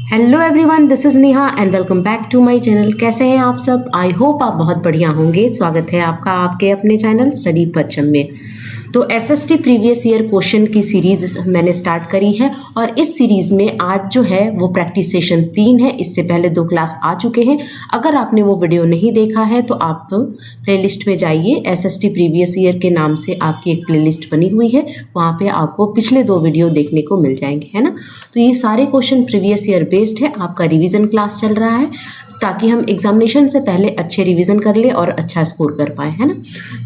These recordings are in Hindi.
Hello everyone, this is Neha and welcome back to my channel. कैसे हैं आप सब? आई होप आप बहुत बढ़िया होंगे। स्वागत है आपका आपके अपने चैनल स्टडी परचम में। तो एसएसटी प्रीवियस ईयर क्वेश्चन की सीरीज मैंने स्टार्ट करी है और इस सीरीज में आज जो है वो प्रैक्टिस सेशन 3 है। इससे पहले 2 क्लास आ चुके हैं। अगर आपने वो वीडियो नहीं देखा है तो आप प्लेलिस्ट में जाइए। एसएसटी प्रीवियस ईयर के नाम से आपकी एक प्लेलिस्ट बनी हुई है, वहाँ पे आपको पिछले 2 वीडियो देखने को मिल जाएंगे, है ना। तो ये सारे क्वेश्चन प्रीवियस ईयर बेस्ड है। आपका रिवीजन क्लास चल रहा है ताकि हम एग्जामिनेशन से पहले अच्छे रिवीजन कर ले और अच्छा स्कोर कर पाए, है ना।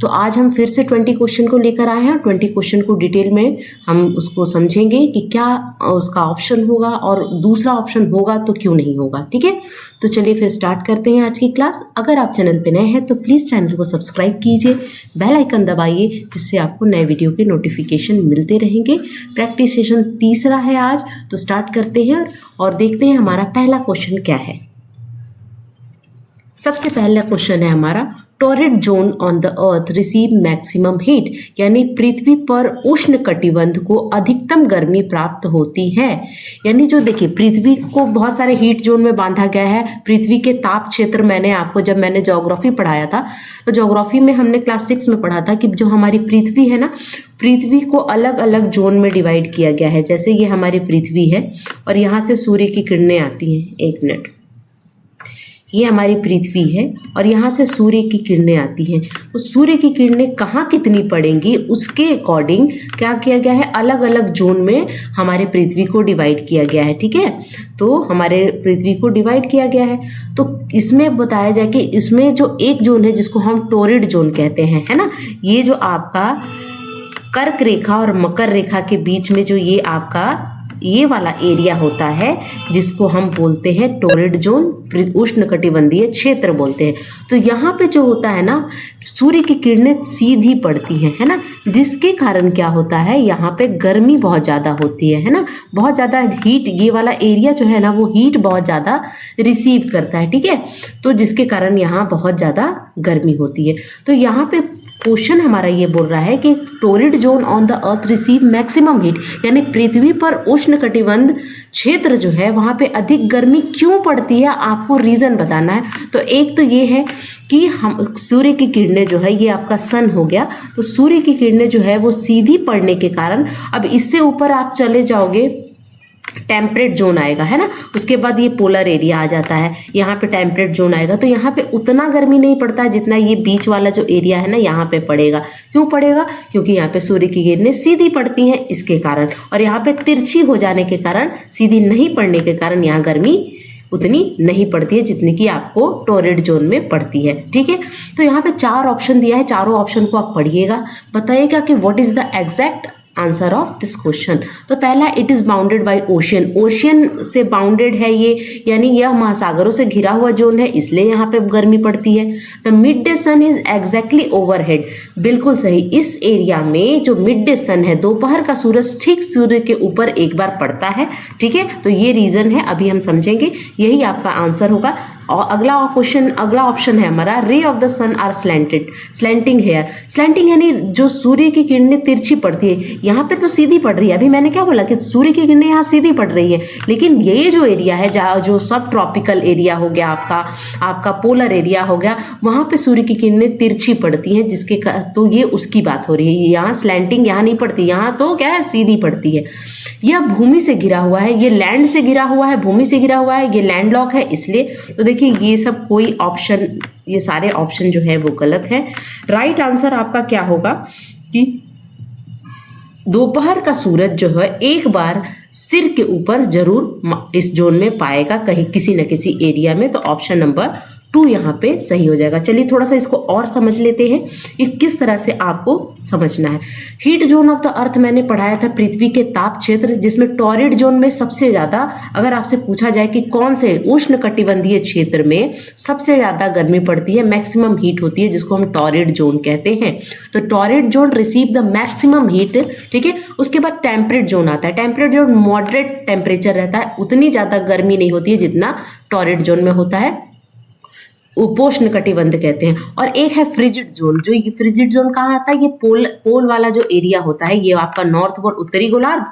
तो आज हम फिर से 20 क्वेश्चन को लेकर आए हैं। 20 क्वेश्चन को डिटेल में हम उसको समझेंगे कि क्या उसका ऑप्शन होगा और दूसरा ऑप्शन होगा तो क्यों नहीं होगा, ठीक है। तो चलिए फिर स्टार्ट करते हैं आज की क्लास। अगर आप चैनल पे नए हैं तो प्लीज़ चैनल को सब्सक्राइब कीजिए, बेल आइकन दबाइए, जिससे आपको नए वीडियो के नोटिफिकेशन मिलते रहेंगे। प्रैक्टिस सेशन तीसरा है आज, तो स्टार्ट करते हैं और देखते हैं हमारा पहला क्वेश्चन क्या है। सबसे पहला क्वेश्चन है हमारा, torrid zone on the earth receive maximum heat, यानी पृथ्वी पर उष्ण कटिबंध को अधिकतम गर्मी प्राप्त होती है। यानी जो देखिए पृथ्वी को बहुत सारे हीट जोन में बांधा गया है। पृथ्वी के ताप क्षेत्र मैंने आपको जब मैंने ज्योग्राफी पढ़ाया था तो ज्योग्राफी में हमने क्लास 6 में पढ़ा था कि जो हमारी पृथ्वी है ना, पृथ्वी को अलग अलग जोन में डिवाइड किया गया है। जैसे ये हमारी पृथ्वी है और यहाँ से सूर्य की किरणें आती हैं। एक मिनट, ये हमारी पृथ्वी है और यहाँ से सूर्य की किरणें आती हैं। तो सूर्य की किरणें कहाँ कितनी पड़ेंगी उसके अकॉर्डिंग क्या किया गया है, अलग अलग जोन में हमारे पृथ्वी को डिवाइड किया गया है, ठीक है। तो हमारे पृथ्वी को डिवाइड किया गया है। तो इसमें बताया जाए कि इसमें जो एक जोन है जिसको हम टॉरिड जोन कहते हैं, है ना। ये जो आपका कर्क रेखा और मकर रेखा के बीच में जो ये आपका ये वाला एरिया होता है जिसको हम बोलते हैं टॉरिड जोन, उष्णकटिबंधीय क्षेत्र बोलते हैं। तो यहाँ पे जो होता है ना, सूर्य की किरणें सीधी पड़ती हैं, है ना, जिसके कारण क्या होता है, यहाँ पे गर्मी बहुत ज़्यादा होती है ना, बहुत ज़्यादा हीट, ये वाला एरिया जो है ना वो हीट बहुत ज़्यादा रिसीव करता है, ठीक है। तो जिसके कारण यहाँ बहुत ज़्यादा गर्मी होती है। तो यहाँ पे क्वेश्चन हमारा ये बोल रहा है कि torrid zone on the earth receive maximum heat, यानी पृथ्वी पर उष्णकटिबंध क्षेत्र जो है वहाँ पे अधिक गर्मी क्यों पड़ती है, आपको रीज़न बताना है। तो एक तो ये है कि हम सूर्य की किरणें जो है, ये आपका सन हो गया, तो सूर्य की किरणें जो है वो सीधी पड़ने के कारण, अब इससे ऊपर आप चले जाओगे टेम्परेट जोन आएगा, है ना। उसके बाद ये पोलर एरिया आ जाता है, यहाँ पे टेम्परेट जोन आएगा। तो यहाँ पे उतना गर्मी नहीं पड़ता है जितना ये बीच वाला जो एरिया है ना यहाँ पे पड़ेगा। क्यों पड़ेगा? क्योंकि यहाँ पे सूर्य की किरणें सीधी पड़ती हैं इसके कारण, और यहाँ पे तिरछी हो जाने के कारण, सीधी नहीं पड़ने के कारण यहाँ गर्मी उतनी नहीं पड़ती है जितनी कि आपको टॉरिड जोन में पड़ती है, ठीक है। तो यहाँ पे 4 ऑप्शन दिया है, चारों ऑप्शन को आप पढ़िएगा, बताइएगा कि what is the exact answer of this question. तो पहला, it is bounded by ocean, ocean से बाउंडेड है ये, यानी यह महासागरों से घिरा हुआ जोन है, इसलिए यहाँ पे गर्मी पड़ती है। The midday sun is exactly overhead, बिल्कुल सही। इस एरिया में जो मिड डे सन है, दोपहर का सूरज ठीक सूर्य के ऊपर एक बार पड़ता है, ठीक है। तो ये रीजन है, अभी हम समझेंगे, यही आपका आंसर होगा। और अगला क्वेश्चन, अगला ऑप्शन है हमारा, ray of the sun are slanted, slanting here, slanting यानी जो सूर्य की किरणें तिरछी पड़ती है, यहाँ पे तो सीधी पड़ रही है। अभी मैंने क्या बोला कि सूर्य की किरणें यहाँ सीधी पड़ रही है, लेकिन ये जो एरिया है जहाँ जो सब ट्रॉपिकल एरिया हो गया, आपका पोलर एरिया हो गया, वहाँ पे सूर्य की किरणें तिरछी पड़ती हैं, जिसके तो ये उसकी बात हो रही है। यहाँ स्लैंटिंग यहाँ नहीं पड़ती, यहाँ तो क्या है, सीधी पड़ती है। यह भूमि से घिरा हुआ है, ये लैंड से घिरा हुआ है, भूमि से घिरा हुआ है, ये लैंडलॉक है, इसलिए। तो देखिए ये सब कोई ऑप्शन, ये सारे ऑप्शन जो है वो गलत है। राइट आंसर आपका क्या होगा कि दोपहर का सूरज जो है एक बार सिर के ऊपर जरूर इस जोन में पाएगा, कहीं किसी न किसी एरिया में। तो ऑप्शन नंबर 2 यहाँ पे सही हो जाएगा। चलिए थोड़ा सा इसको और समझ लेते हैं कि किस तरह से आपको समझना है। हीट जोन ऑफ द अर्थ मैंने पढ़ाया था, पृथ्वी के ताप क्षेत्र, जिसमें टॉरिड जोन में सबसे ज़्यादा, अगर आपसे पूछा जाए कि कौन से उष्ण कटिबंधीय क्षेत्र में सबसे ज़्यादा गर्मी पड़ती है, मैक्सिमम हीट होती है, जिसको हम टॉरिड जोन कहते हैं। तो torrid zone receive the maximum heat, ठीक है। उसके बाद टेम्परेट जोन आता है। टेम्परेट जोन मॉडरेट टेम्परेचर रहता है, उतनी ज़्यादा गर्मी नहीं होती है जितना टॉरिड जोन में होता है, उपोष्ण कटिबंध कहते हैं। और एक है फ्रिजिड जोन, जो ये फ्रिजिड जोन कहाँ आता है, ये पोल वाला जो एरिया होता है, ये आपका नॉर्थ और उत्तरी गोलार्ध,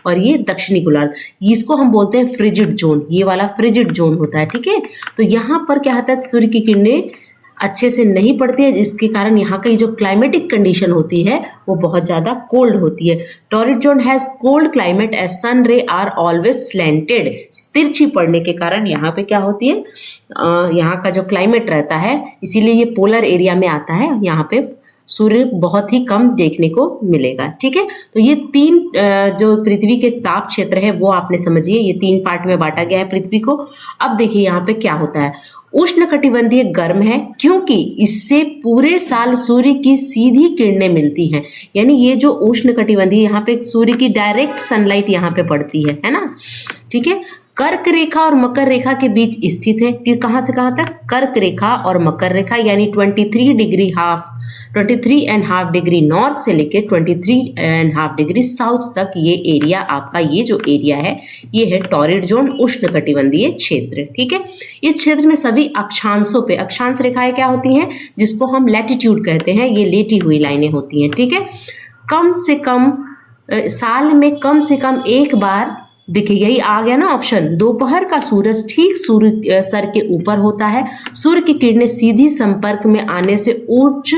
और ये दक्षिणी गोलार्ध, इसको हम बोलते हैं फ्रिजिड जोन, ये वाला फ्रिजिड जोन होता है, ठीक है। तो यहाँ पर क्या होता है, सूर्य की किरणें अच्छे से नहीं पड़ती है, जिसके कारण यहाँ की जो क्लाइमेटिक कंडीशन होती है वो बहुत ज़्यादा कोल्ड होती है। Torrid zone has cold climate as sun ray are always slanted, तिरछी पड़ने के कारण यहाँ पे क्या होती है, यहाँ का जो क्लाइमेट रहता है, इसीलिए ये पोलर एरिया में आता है, यहाँ पे सूर्य बहुत ही कम देखने को मिलेगा, ठीक है। तो ये तीन जो पृथ्वी के ताप क्षेत्र है वो आपने समझिए, ये तीन पार्ट में बांटा गया है पृथ्वी को। अब देखिए यहाँ पे क्या होता है, उष्णकटिबंधीय गर्म है क्योंकि इससे पूरे साल सूर्य की सीधी किरणें मिलती हैं, यानी ये जो उष्णकटिबंधीय, यहाँ पे सूर्य की डायरेक्ट सनलाइट यहाँ पे पड़ती है ना, ठीक है। कर्क रेखा और मकर रेखा के बीच स्थित है, कि कहाँ से कहाँ तक, कर्क रेखा और मकर रेखा, यानी 23.5 डिग्री नॉर्थ से लेके 23.5 डिग्री साउथ तक ये एरिया, आपका ये जो एरिया है ये है टॉरिड जोन, उष्णकटिबंधीय क्षेत्र, ठीक है। इस क्षेत्र में सभी अक्षांशों पे, अक्षांश रेखाएं क्या होती हैं, जिसको हम लैटिट्यूड कहते हैं, ये लेटी हुई लाइनें होती हैं, ठीक है। कम से कम साल में कम से कम एक बार, देखिए यही आ गया ना ऑप्शन, दोपहर का सूरज ठीक सूर्य सर के ऊपर होता है, सूर्य की किरणें सीधी संपर्क में आने से उच्च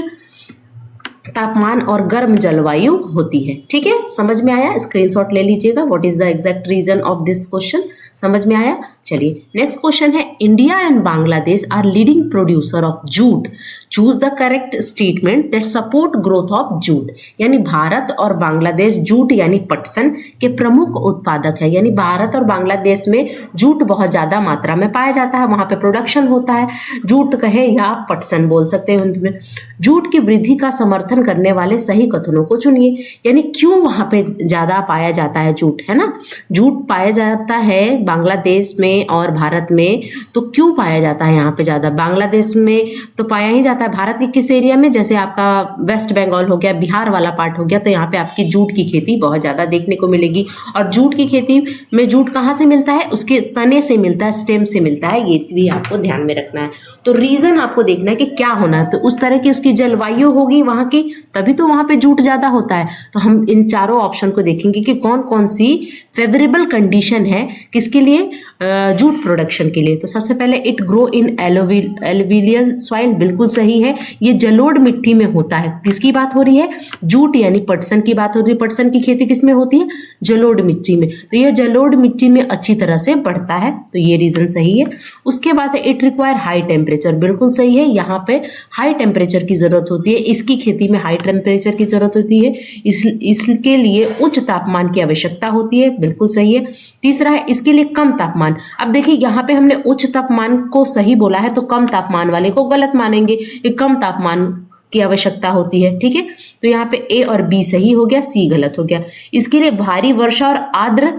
तापमान और गर्म जलवायु होती है, ठीक है। समझ में आया, स्क्रीनशॉट ले लीजिएगा। What is the exact reason of this question, समझ में आया। चलिए नेक्स्ट क्वेश्चन है, India and Bangladesh are leading producer of jute, choose the correct statement that support growth of jute. यानी भारत और बांग्लादेश जूट यानी पटसन के प्रमुख उत्पादक है, यानी भारत और बांग्लादेश में जूट बहुत ज्यादा मात्रा में पाया जाता है, वहां पे प्रोडक्शन होता है, जूट कहे या पटसन बोल सकते हैं हिंदी में। जूट की वृद्धि का समर्थन करने वाले सही कथनों को चुनिए, यानी क्यों वहां पे ज्यादा पाया जाता है जूट, है ना। जूट पाया जाता है बांग्लादेश में और भारत में, तो क्यों पाया जाता है यहाँ पे ज्यादा, बांग्लादेश में तो पाया ही जाता है, भारत के किस एरिया में, जैसे आपका वेस्ट बंगाल हो गया, बिहार वाला पार्ट हो गया, तो यहाँ पे आपकी जूट की खेती बहुत ज्यादा देखने को मिलेगी। और जूट की खेती में जूट कहाँ से मिलता है, उसके तने से मिलता है, स्टेम से मिलता है, ये भी आपको ध्यान में रखना है। तो रीजन आपको देखना है कि क्या होना है, तो उस तरह की उसकी जलवायु होगी वहां की, तभी तो वहां पे जूट ज्यादा होता है। तो हम इन चारों ऑप्शन को देखेंगे कि कौन कौन सी फेवरेबल कंडीशन है किसके लिए, जूट प्रोडक्शन के लिए। तो सबसे पहले it grow in alluvial soil, बिल्कुल सही है, ये जलोढ़ मिट्टी में होता है। किसकी बात हो रही है, जूट यानी पटसन की बात हो रही है। पटसन की खेती किस में होती है, जलोढ़ मिट्टी में, तो यह जलोढ़ मिट्टी में अच्छी तरह से बढ़ता है, तो ये रीजन सही है। उसके बाद इट रिक्वायर हाई टेम्परेचर, बिल्कुल सही है, यहाँ पे हाई टेम्परेचर की जरूरत होती है, इसकी खेती में हाई टेम्परेचर की जरूरत होती है, इसके लिए उच्च तापमान की आवश्यकता होती है, बिल्कुल सही है। तीसरा है इसके लिए कम तापमान। अब देखिए यहाँ पे हमने उच्च तापमान को सही बोला है, तो कम तापमान वाले को गलत मानेंगे, ये कम तापमान की आवश्यकता होती है, ठीक है। तो यहाँ पे ए और बी सही हो गया, सी गलत हो गया। इसके लिए भारी वर्षा और आर्द्र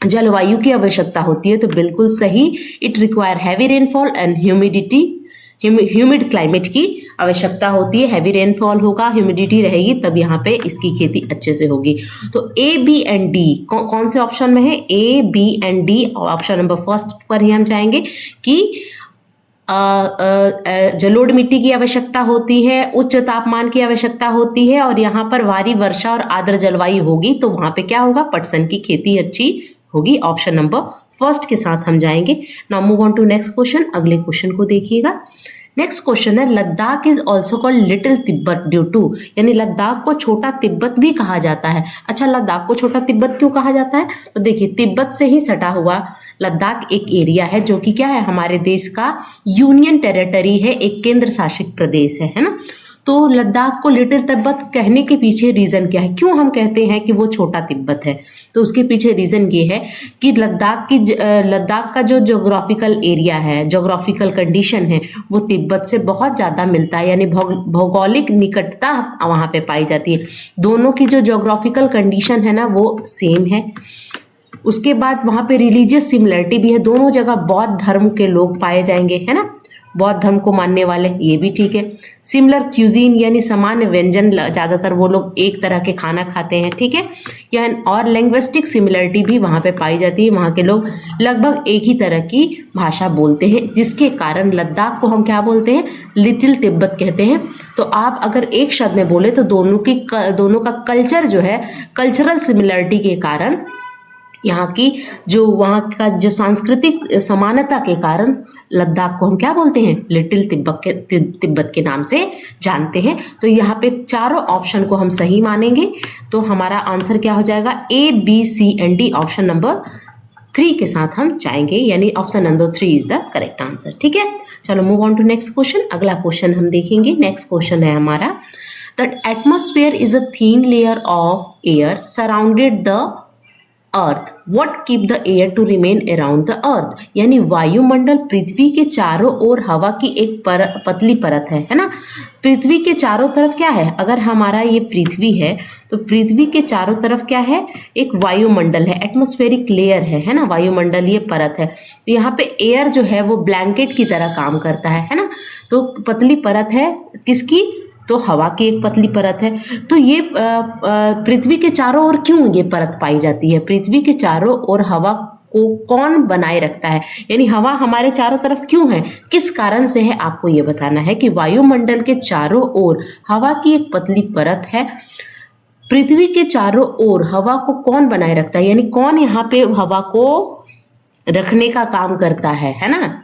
जलवायु की आवश्यकता होती है, तो बिल्कुल सही, it require heavy rainfall and humid climate की आवश्यकता होती है। हैवी रेनफॉल होगा, ह्यूमिडिटी रहेगी, तब यहाँ पे इसकी खेती अच्छे से होगी। तो ए बी एंड डी कौन से ऑप्शन में है, A B and D, option number first पर ही हम जाएंगे कि जलोढ़ मिट्टी की आवश्यकता होती है, उच्च तापमान की आवश्यकता होती है, और यहाँ पर भारी वर्षा और आर्द्र जलवायु होगी, तो वहां पे क्या होगा, पटसन की खेती अच्छी होगी। ऑप्शन नंबर फर्स्ट के साथ हम जाएंगे। Now move on to next question, अगले क्वेश्चन को देखिएगा। नेक्स्ट क्वेश्चन है, Ladakh is also called little Tibet due to, यानी लद्दाख को छोटा तिब्बत भी कहा जाता है। अच्छा, लद्दाख को छोटा तिब्बत क्यों कहा जाता है, तो देखिए तिब्बत से ही सटा हुआ लद्दाख एक एरिया है जो कि क्या है, हमारे देश का यूनियन टेरिटरी है, एक केंद्र शासित प्रदेश है ना। तो लद्दाख को लिटिल तिब्बत कहने के पीछे रीजन क्या है, क्यों हम कहते हैं कि वो छोटा तिब्बत है, तो उसके पीछे रीजन ये है कि लद्दाख का जो ज्योग्राफिकल एरिया है, ज्योग्राफिकल कंडीशन है, वो तिब्बत से बहुत ज़्यादा मिलता है, यानी भौगोलिक निकटता वहाँ पे पाई जाती है। दोनों की जो ज्योग्राफिकल कंडीशन है ना वो सेम है। उसके बाद वहाँ पे रिलीजियस सिमिलरिटी भी है, दोनों जगह बौद्ध धर्म के लोग पाए जाएंगे, है ना, बौद्ध धर्म को मानने वाले, ये भी ठीक है। सिमिलर क्यूजीन यानी समान व्यंजन, ज़्यादातर वो लोग एक तरह के खाना खाते हैं, ठीक है। या और लैंग्विस्टिक सिमिलरिटी भी वहाँ पे पाई जाती है, वहाँ के लोग लगभग एक ही तरह की भाषा बोलते हैं, जिसके कारण लद्दाख को हम क्या बोलते हैं, लिटिल तिब्बत कहते हैं। तो आप अगर एक शब्द में बोले तो दोनों का कल्चर जो है, कल्चरल सिमिलरिटी के कारण यहाँ की जो वहाँ का जो सांस्कृतिक समानता के कारण लद्दाख को हम क्या बोलते हैं, लिटिल तिब्बत के नाम से जानते हैं। तो यहाँ पे चारों ऑप्शन को हम सही मानेंगे, तो हमारा आंसर क्या हो जाएगा, A B C and D, option number 3 के साथ हम जाएंगे, यानी option number 3 is the correct answer. ठीक है, चलो move on to next question. अगला क्वेश्चन हम देखेंगे। नेक्स्ट क्वेश्चन है हमारा, the atmosphere is a thin layer of air surrounded the earth, what keep the air to remain around the earth, यानी वायुमंडल पृथ्वी के चारों ओर हवा की एक पतली परत है ना। पृथ्वी के चारों तरफ क्या है, अगर हमारा ये पृथ्वी है तो पृथ्वी के चारों तरफ क्या है, एक वायुमंडल है, एटमॉस्फेरिक लेयर है ना, वायुमंडलीय परत है। तो यहाँ पे एयर जो है वो ब्लैंकेट की तरह काम करता है ना। तो पतली परत है किसकी, तो हवा की एक पतली परत है। तो ये पृथ्वी के चारों ओर क्यों ये परत पाई जाती है, पृथ्वी के चारों ओर हवा को कौन बनाए रखता है, यानी हवा हमारे चारों तरफ क्यों है, किस कारण से है, आपको ये बताना है कि वायुमंडल के चारों ओर हवा की एक पतली परत है। पृथ्वी के चारों ओर हवा को कौन बनाए रखता है, यानी कौन यहाँ पे हवा को रखने का काम करता है ना,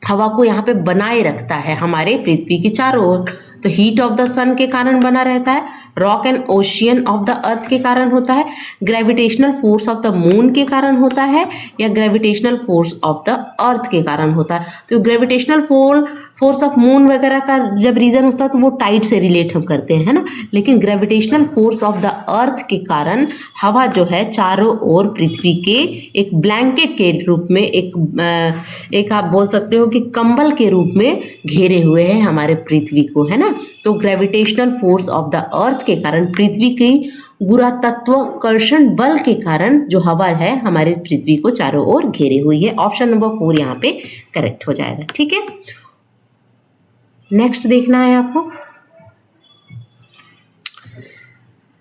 हवा को यहाँ पे बनाए रखता है हमारे पृथ्वी के चारों ओर। तो हीट ऑफ द सन के कारण बना रहता है, rock and ocean of the अर्थ के कारण होता है, gravitational force of the moon के कारण होता है, या ग्रेविटेशनल फोर्स ऑफ द अर्थ के कारण होता है। तो ग्रेविटेशनल फोर्स ऑफ मून वगैरह का जब रीजन होता है तो वो टाइड से रिलेट हम करते हैं, है ना। लेकिन ग्रेविटेशनल फोर्स ऑफ द अर्थ के कारण हवा जो है चारों ओर पृथ्वी के एक ब्लैंकेट के रूप में, एक आप बोल सकते हो कि कंबल के रूप में घेरे हुए हैं हमारे पृथ्वी को, है ना। तो ग्रेविटेशनल फोर्स ऑफ द अर्थ के कारण, पृथ्वी की गुरुत्वाकर्षण बल के कारण जो हवा है हमारे पृथ्वी को चारों ओर घेरे हुई है। ऑप्शन नंबर 4 यहाँ पे करेक्ट हो जाएगा। ठीक है, नेक्स्ट देखना है आपको।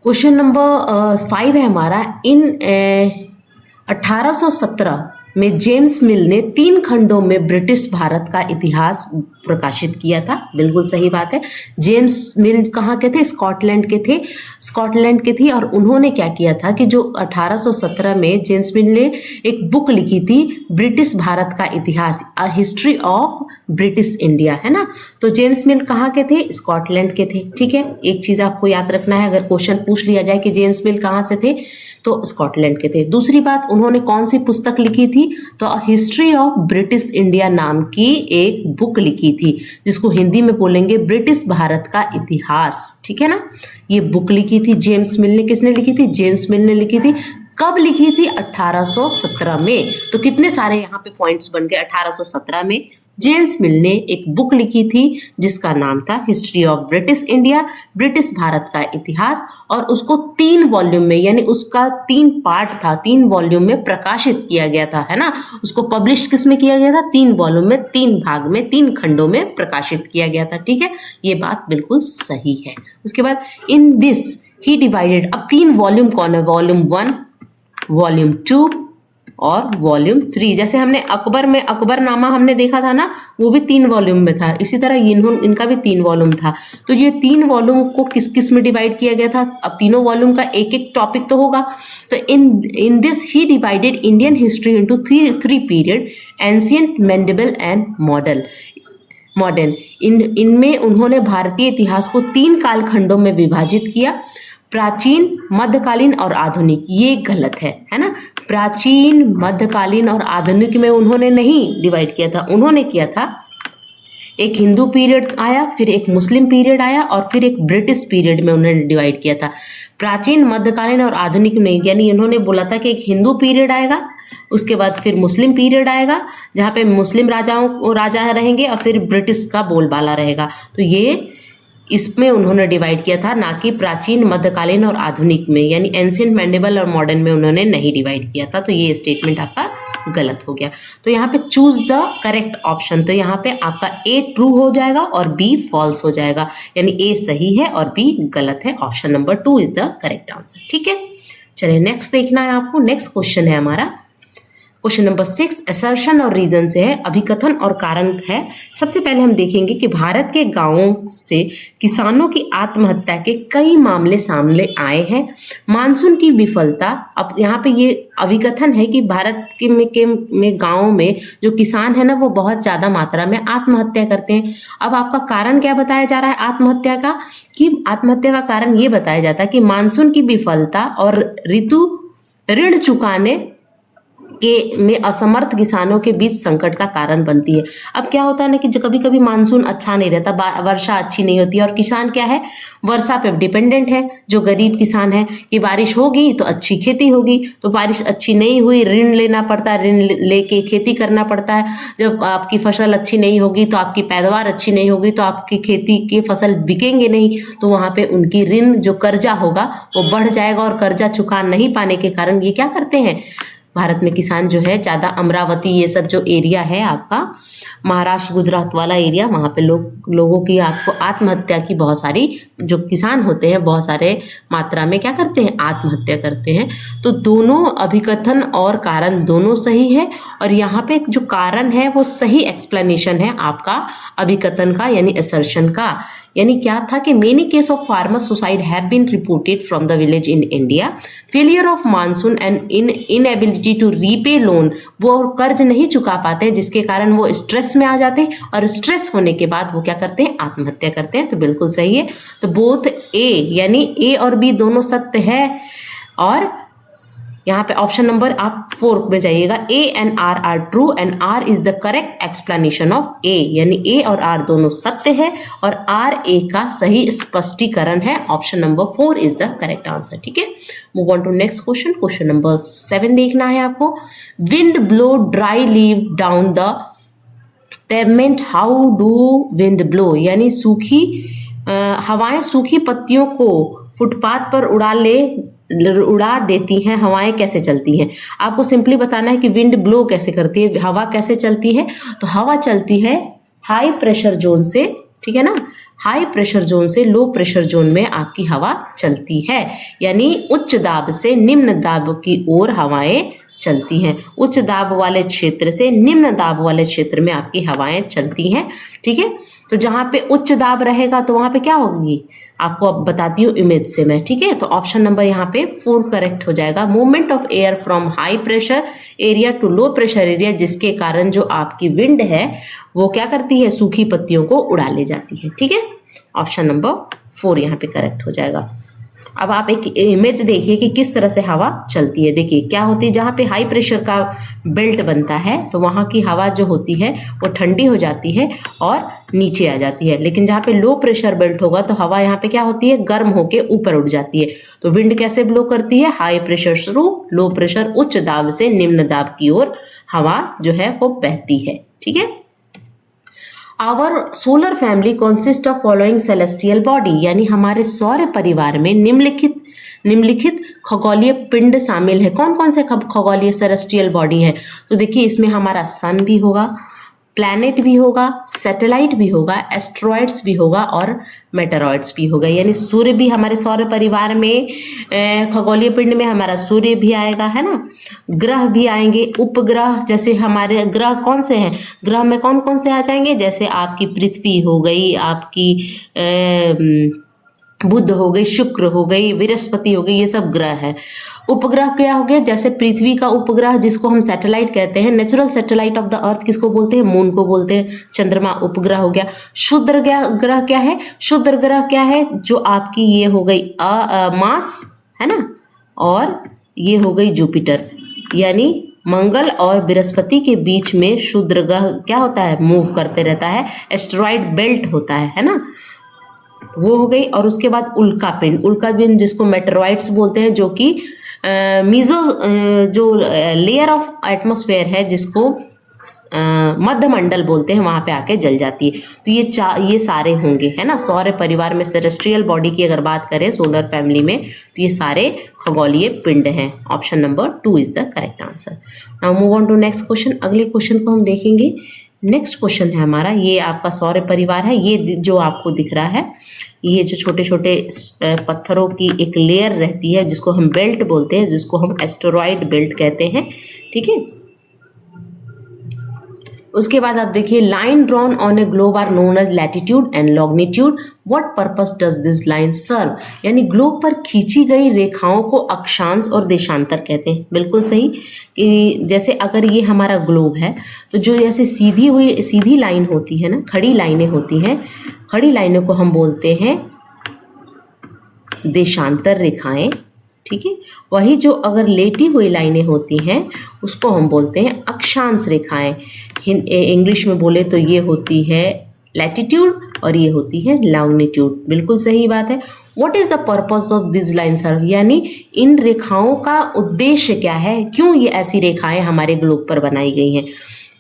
क्वेश्चन नंबर 5 है हमारा, इन 1817 में जेम्स मिल ने 3 खंडों में ब्रिटिश भारत का इतिहास प्रकाशित किया था। बिल्कुल सही बात है। जेम्स मिल कहाँ के थे, स्कॉटलैंड के थे। और उन्होंने क्या किया था कि जो 1817 में जेम्स मिल ने एक बुक लिखी थी, ब्रिटिश भारत का इतिहास, a history of British India, है ना। तो जेम्स मिल कहाँ के थे, स्कॉटलैंड के थे। ठीक है, एक चीज आपको याद रखना है, अगर क्वेश्चन पूछ लिया जाए कि जेम्स मिल कहाँ से थे, तो स्कॉटलैंड के थे। दूसरी बात, उन्होंने कौन सी पुस्तक लिखी थी, तो हिस्ट्री ऑफ ब्रिटिश इंडिया नाम की एक बुक लिखी थी, जिसको हिंदी में बोलेंगे ब्रिटिश भारत का इतिहास। ठीक है ना, ये बुक लिखी थी जेम्स मिल ने। किसने लिखी थी, जेम्स मिल ने लिखी थी। कब लिखी थी, 1817 में। तो कितने सारे यहाँ पे पॉइंट्स बन गए, 1817 में जेम्स मिल ने एक बुक लिखी थी जिसका नाम था history of British India, British Bharat का इतिहास, और उसको 3 वॉल्यूम में, यानी उसका 3 पार्ट था, 3 वॉल्यूम में प्रकाशित किया गया था, है ना। उसको पब्लिश किस में किया गया था, 3 वॉल्यूम में, 3 भाग में, 3 खंडों में प्रकाशित किया गया था। ठीक है, ये बात बिल्कुल सही है। उसके बाद इन दिस ही डिवाइडेड, अब 3 वॉल्यूम कौन है, वॉल्यूम 1, वॉल्यूम 2 और वॉल्यूम 3। जैसे हमने अकबर में अकबरनामा हमने देखा था ना, वो भी 3 वॉल्यूम में था, इसी तरह इनका भी 3 वॉल्यूम था। तो ये 3 वॉल्यूम को किस किस में डिवाइड किया गया था, अब तीनों वॉल्यूम का एक एक टॉपिक तो होगा। तो in this he divided Indian history into 3 period, ancient, medieval and modern. इनमें उन्होंने भारतीय इतिहास को 3 कालखंडों में विभाजित किया, प्राचीन, मध्यकालीन और आधुनिक। ये गलत है ना। प्राचीन, मध्यकालीन और आधुनिक में उन्होंने नहीं डिवाइड किया था, उन्होंने किया था एक हिंदू पीरियड आया, फिर एक मुस्लिम पीरियड आया, और फिर एक ब्रिटिश पीरियड में उन्होंने डिवाइड किया था। प्राचीन, मध्यकालीन और आधुनिक नहीं, यानी इन्होंने बोला था कि एक हिंदू पीरियड आएगा, उसके बाद फिर मुस्लिम पीरियड आएगा जहाँ पे मुस्लिम राजा रहेंगे, और फिर ब्रिटिश का बोलबाला रहेगा। तो ये इसमें उन्होंने डिवाइड किया था, ना कि प्राचीन, मध्यकालीन और आधुनिक में, यानी एंशिएंट, मेडिवल और मॉडर्न में उन्होंने नहीं डिवाइड किया था। तो ये स्टेटमेंट आपका गलत हो गया। तो यहाँ पे चूज द करेक्ट ऑप्शन, तो यहाँ पे आपका ए ट्रू हो जाएगा और बी फॉल्स हो जाएगा, यानी ए सही है और बी गलत है। Option number 2 is the correct answer. ठीक है, चलिए नेक्स्ट देखना है आपको। नेक्स्ट क्वेश्चन है हमारा, क्वेश्चन नंबर 6 असर्शन और रीजन से है, अभिकथन और कारण है। सबसे पहले हम देखेंगे कि भारत के गांवों से किसानों की आत्महत्या के कई मामले सामने आए हैं। मानसून की विफलता, अब यहाँ पे ये अभिकथन है कि भारत में गांवों में जो किसान है ना वो बहुत ज्यादा मात्रा में आत्महत्या करते हैं। अब आपका कारण क्या बताया जा रहा है आत्महत्या का, कि आत्महत्या का कारण ये बताया जाता है कि मानसून की विफलता और ऋण चुकाने के में असमर्थ किसानों के बीच संकट का कारण बनती है। अब क्या होता है ना कि कभी कभी मानसून अच्छा नहीं रहता, वर्षा अच्छी नहीं होती, और किसान क्या है, वर्षा पे डिपेंडेंट है। जो गरीब किसान है कि बारिश होगी तो अच्छी खेती होगी, तो बारिश अच्छी नहीं हुई, ऋण लेना पड़ता है, ऋण लेके खेती करना पड़ता है। जब आपकी फसल अच्छी नहीं होगी तो आपकी पैदावार अच्छी नहीं होगी, तो आपकी खेती की फसल बिकेंगे नहीं, तो वहां पे उनकी ऋण जो कर्जा होगा वो बढ़ जाएगा, और कर्जा चुका नहीं पाने के कारण ये क्या करते हैं, भारत में किसान जो है ज़्यादा अमरावती ये सब जो एरिया है आपका महाराष्ट्र गुजरात वाला एरिया, वहाँ पे लोगों की आपको आत्महत्या की बहुत सारी, जो किसान होते हैं बहुत सारे मात्रा में क्या करते हैं, आत्महत्या करते हैं। तो दोनों अभिकथन और कारण दोनों सही है, और यहाँ पे जो कारण है वो सही एक्सप्लेनेशन है आपका अभिकथन का यानी असर्शन का। यानी क्या था कि many case of farmer suicide have been reported from the village in India, failure of monsoon and inability to repay loan, वो कर्ज नहीं चुका पाते जिसके कारण वो स्ट्रेस में आ जाते हैं, और स्ट्रेस होने के बाद वो क्या करते हैं, आत्महत्या करते हैं। तो बिल्कुल सही है। तो बोथ ए यानी ए और बी दोनों सत्य है, और यहाँ पे ऑप्शन नंबर आप 4 में जाइएगा, A and R are true and R is the correct explanation of A, यानी ए और आर दोनों सत्य है और आर ए का सही स्पष्टीकरण है। Option number 4 is the correct answer. ठीक है, move on to next question. Question number 7 देखना है आपको। Wind blow dry leave down the pavement, how do wind blow, यानी सूखी हवाएं सूखी पत्तियों को फुटपाथ पर उड़ा देती हैं, हवाएं कैसे चलती हैं। आपको सिंपली बताना है कि विंड ब्लो कैसे करती है, हवा कैसे चलती है। तो हवा चलती है हाई प्रेशर जोन से, ठीक है ना, हाई प्रेशर जोन से लो प्रेशर जोन में आपकी हवा चलती है, यानी उच्च दाब से निम्न दाब की ओर हवाएं चलती हैं। उच्च दाब वाले क्षेत्र से निम्न दाब वाले क्षेत्र में आपकी हवाएं चलती हैं। ठीक है, तो जहां पे उच्च दाब रहेगा तो वहां पे क्या होगी, आपको अब बताती हूँ इमेज से मैं। ठीक है, तो ऑप्शन नंबर यहाँ पे 4 करेक्ट हो जाएगा। Movement of air from high pressure area to low pressure area, जिसके कारण जो आपकी विंड है वो क्या करती है, सूखी पत्तियों को उड़ा ले जाती है। ठीक है, ऑप्शन नंबर 4 यहाँ पे करेक्ट हो जाएगा। अब आप एक इमेज देखिए कि किस तरह से हवा चलती है। देखिए क्या होती है, जहाँ पे हाई प्रेशर का बेल्ट बनता है तो वहाँ की हवा जो होती है वो ठंडी हो जाती है और नीचे आ जाती है, लेकिन जहाँ पे लो प्रेशर बेल्ट होगा तो हवा यहाँ पे क्या होती है, गर्म होके ऊपर उठ जाती है। तो विंड कैसे ब्लो करती है, high pressure through low pressure, उच्च दाब से निम्न दाब की ओर हवा जो है वो बहती है। ठीक है, our solar family consist of following celestial body, यानी हमारे सौर परिवार में निम्नलिखित खगोलीय पिंड शामिल है। कौन कौन से खगोलीय सेलेस्टियल बॉडी है, तो देखिए इसमें हमारा सन भी होगा, प्लैनेट भी होगा, सैटेलाइट भी होगा, एस्ट्रॉइड्स भी होगा और मेटेरॉइड्स भी होगा। यानी सूर्य भी हमारे सौर परिवार में, खगोलीय पिंड में हमारा सूर्य भी आएगा, है ना। ग्रह भी आएंगे, उपग्रह, जैसे हमारे ग्रह कौन से हैं, ग्रह में कौन कौन से आ जाएंगे, जैसे आपकी पृथ्वी हो गई, आपकी बुध हो गई, शुक्र हो गई, बृहस्पति हो गई, ये सब ग्रह है। उपग्रह क्या हो गया, जैसे पृथ्वी का उपग्रह जिसको हम सैटेलाइट कहते हैं, नेचुरल सैटेलाइट ऑफ द अर्थ किसको बोलते हैं, मून को बोलते हैं। चंद्रमा उपग्रह हो गया। शुद्ध ग्रह क्या है, शुद्ध ग्रह क्या है, जो आपकी ये हो गई मार्स, है ना, और ये हो गई जुपिटर, यानी मंगल और बृहस्पति के बीच में शुद्ध ग्रह क्या होता है, मूव करते रहता है, एस्टेरॉइड बेल्ट होता है ना, वो हो गई। और उसके बाद उल्का पिंड जिसको मेटेरॉइड्स बोलते हैं, जो कि जो लेयर ऑफ एटमॉस्फेयर है जिसको मध्य मंडल बोलते हैं, वहां पे आके जल जाती है। तो ये सारे होंगे, है ना, सौर परिवार में सेरेस्ट्रियल बॉडी की अगर बात करें सोलर फैमिली में, तो ये सारे खगोलीय पिंड हैं। Option number 2 is the correct answer. Now move on to next question. अगले क्वेश्चन को हम देखेंगे। नेक्स्ट क्वेश्चन है हमारा, ये आपका सौर परिवार है। ये जो आपको दिख रहा है, ये जो छोटे छोटे पत्थरों की एक लेयर रहती है जिसको हम बेल्ट बोलते हैं, जिसको हम एस्टेरॉइड बेल्ट कहते हैं। ठीक है, उसके बाद आप देखिए line drawn on a globe are known as latitude and longitude, what purpose does this line serve, यानी ग्लोब पर खींची गई रेखाओं को अक्षांश और देशांतर कहते हैं। बिल्कुल सही, कि जैसे अगर ये हमारा ग्लोब है तो जो ऐसे सीधी लाइन होती है ना, खड़ी लाइनें होती हैं, खड़ी लाइनों को हम बोलते हैं देशांतर रेखाएं, ठीक है। वही जो अगर लेटी हुई लाइनें होती हैं उसको हम बोलते हैं अक्षांश रेखाएं। इंग्लिश में बोले तो ये होती है लैटिट्यूड और ये होती है लॉन्गिट्यूड। बिल्कुल सही बात है। What is the purpose of this line sir, यानी इन रेखाओं का उद्देश्य क्या है, क्यों ये ऐसी रेखाएं हमारे ग्लोब पर बनाई गई हैं।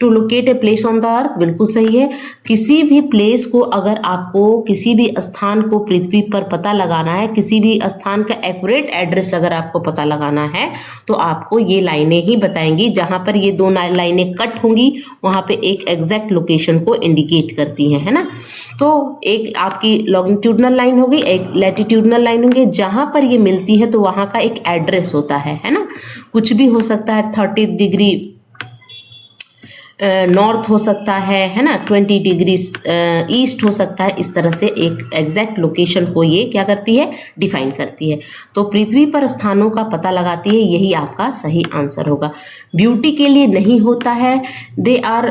To locate a place on the earth, बिल्कुल सही है। किसी भी प्लेस को, अगर आपको किसी भी स्थान को पृथ्वी पर पता लगाना है, किसी भी स्थान का एक्यूरेट एड्रेस अगर आपको पता लगाना है तो आपको ये लाइनें ही बताएंगी। जहां पर ये दो लाइनें कट होंगी वहां पे एक एग्जैक्ट लोकेशन को इंडिकेट करती हैं, है ना। तो एक आपकी लॉन्गिट्यूडनल लाइन होगी, एक लैटिट्यूडनल लाइन होगी, जहां पर ये मिलती है तो वहां का एक एड्रेस होता है ना। कुछ भी हो सकता है, 30 डिग्री नॉर्थ हो सकता है ना, 20 डिग्री ईस्ट हो सकता है। इस तरह से एक एग्जैक्ट लोकेशन को ये क्या करती है, डिफाइन करती है। तो पृथ्वी पर स्थानों का पता लगाती है, यही आपका सही आंसर होगा। ब्यूटी के लिए नहीं होता है, दे आर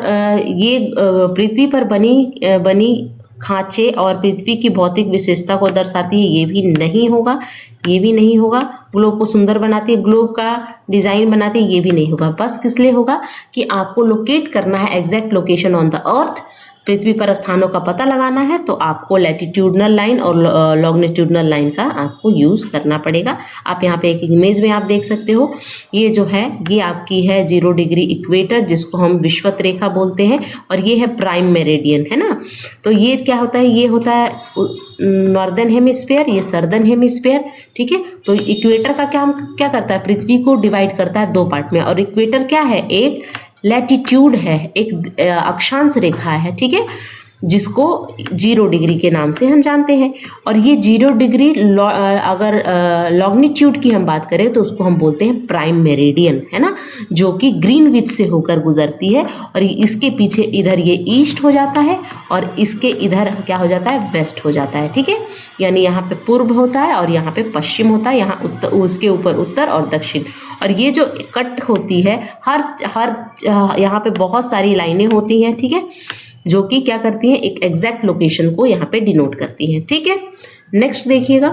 ये पृथ्वी पर बनी खांचे और पृथ्वी की भौतिक विशेषता को दर्शाती है, ये भी नहीं होगा, ये भी नहीं होगा। ग्लोब को सुंदर बनाती है, ग्लोब का डिजाइन बनाती है, ये भी नहीं होगा। बस किस लिए होगा कि आपको लोकेट करना है exact location on the earth, पृथ्वी पर स्थानों का पता लगाना है तो आपको लैटिट्यूडनल लाइन और लॉन्गिट्यूडनल लाइन का आपको यूज करना पड़ेगा। आप यहाँ पे एक इमेज में आप देख सकते हो, ये जो है ये आपकी है 0 डिग्री इक्वेटर, जिसको हम विषुवत रेखा बोलते हैं, और ये है प्राइम मेरिडियन, है ना। तो ये क्या होता है, ये होता है नॉर्दर्न हेमिस्फीयर, ये सर्दर्न हेमिस्फीयर, ठीक है। तो इक्वेटर का काम क्या करता है, पृथ्वी को डिवाइड करता है 2 पार्ट में, और इक्वेटर क्या है, एक लैटिट्यूड है, एक अक्षांश रेखा है, ठीक है, जिसको 0 डिग्री के नाम से हम जानते हैं। और ये 0 डिग्री अगर लॉन्गिट्यूड की हम बात करें तो उसको हम बोलते हैं प्राइम मेरिडियन, है ना, जो कि ग्रीनविच से होकर गुजरती है, और इसके पीछे इधर ये ईस्ट हो जाता है और इसके इधर क्या हो जाता है, वेस्ट हो जाता है, ठीक है। यानी यहाँ पे पूर्व होता है और यहाँ पे पश्चिम होता है, यहाँ उत्तर, उसके ऊपर उत्तर और दक्षिण। और ये जो कट होती है हर यहाँ पे बहुत सारी लाइनें होती हैं, ठीक है, जो कि क्या करती हैं, एक एग्जैक्ट लोकेशन को यहाँ पे डिनोट करती हैं, ठीक है। नेक्स्ट देखिएगा,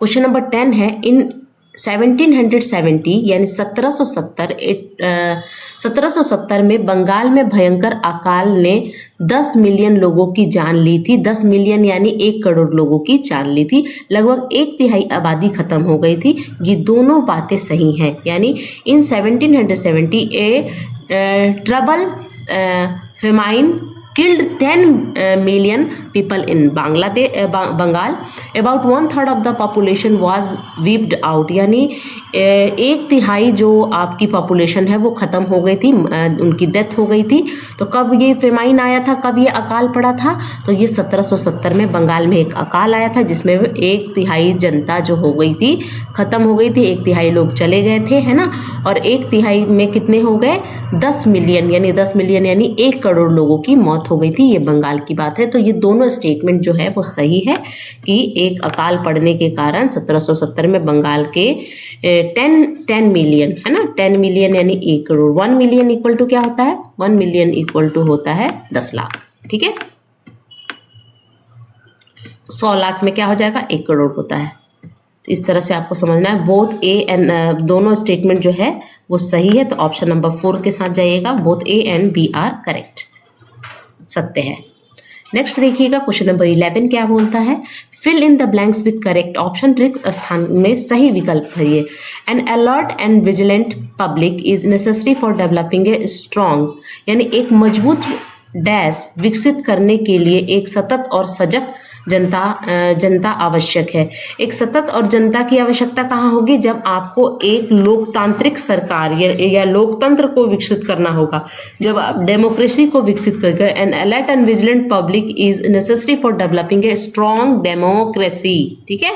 क्वेश्चन नंबर 10 है, इन 1770 यानी 1770 में बंगाल में भयंकर अकाल ने 10 मिलियन लोगों की जान ली थी। 10 मिलियन यानी 1 करोड़ लोगों की जान ली थी, लगभग 1/3 आबादी खत्म हो गई थी। ये दोनों बातें सही हैं, यानी इन 1770 trouble famine killed 10 million people in Bengal. About 1/3 of the population was wiped out, यानी 1/3 जो आपकी पॉपुलेशन है वो ख़त्म हो गई थी, उनकी डेथ हो गई थी। तो कब ये फेमाइन आया था, कब ये अकाल पड़ा था, तो ये 1770 में बंगाल में एक अकाल आया था, जिसमें 1/3 जनता जो हो गई थी, ख़त्म हो गई थी, 1/3 लोग चले गए थे, है ना। और 1/3 में कितने हो गए, 10 मिलियन, यानी 10 मिलियन यानी 1 करोड़ लोगों की मौत हो गई थी। ये बंगाल की बात है। तो ये दोनों स्टेटमेंट जो है वो सही है कि एक अकाल पड़ने के कारण 1770 में बंगाल के 10 मिलियन, है ना, 10 मिलियन यानी 1 करोड़। 1 मिलियन इक्वल टू क्या होता है, 1 मिलियन इक्वल टू होता है 10 लाख, ठीक है। 100 लाख में क्या हो जाएगा, 1 करोड़ होता है। तो इस तरह से आपको समझना है। बोथ ए एंड दोनों स्टेटमेंट जो है वो सही है, तो ऑप्शन नंबर 4 के साथ जाइएगा। Both A and B are correct, सत्य है। नेक्स्ट देखिएगा, क्वेश्चन नंबर 11 क्या बोलता है, fill in the blanks with correct option, रिक्त स्थान में सही विकल्प भरिए। An alert and vigilant public is necessary for developing a strong, यानी एक मजबूत डैश विकसित करने के लिए एक सतत और सजग जनता आवश्यक है। एक सतत और जनता की आवश्यकता कहाँ होगी, जब आपको एक लोकतांत्रिक सरकार या लोकतंत्र को विकसित करना होगा, जब आप डेमोक्रेसी को विकसित करके N alert and vigilant public is necessary for developing a strong democracy. ठीक है,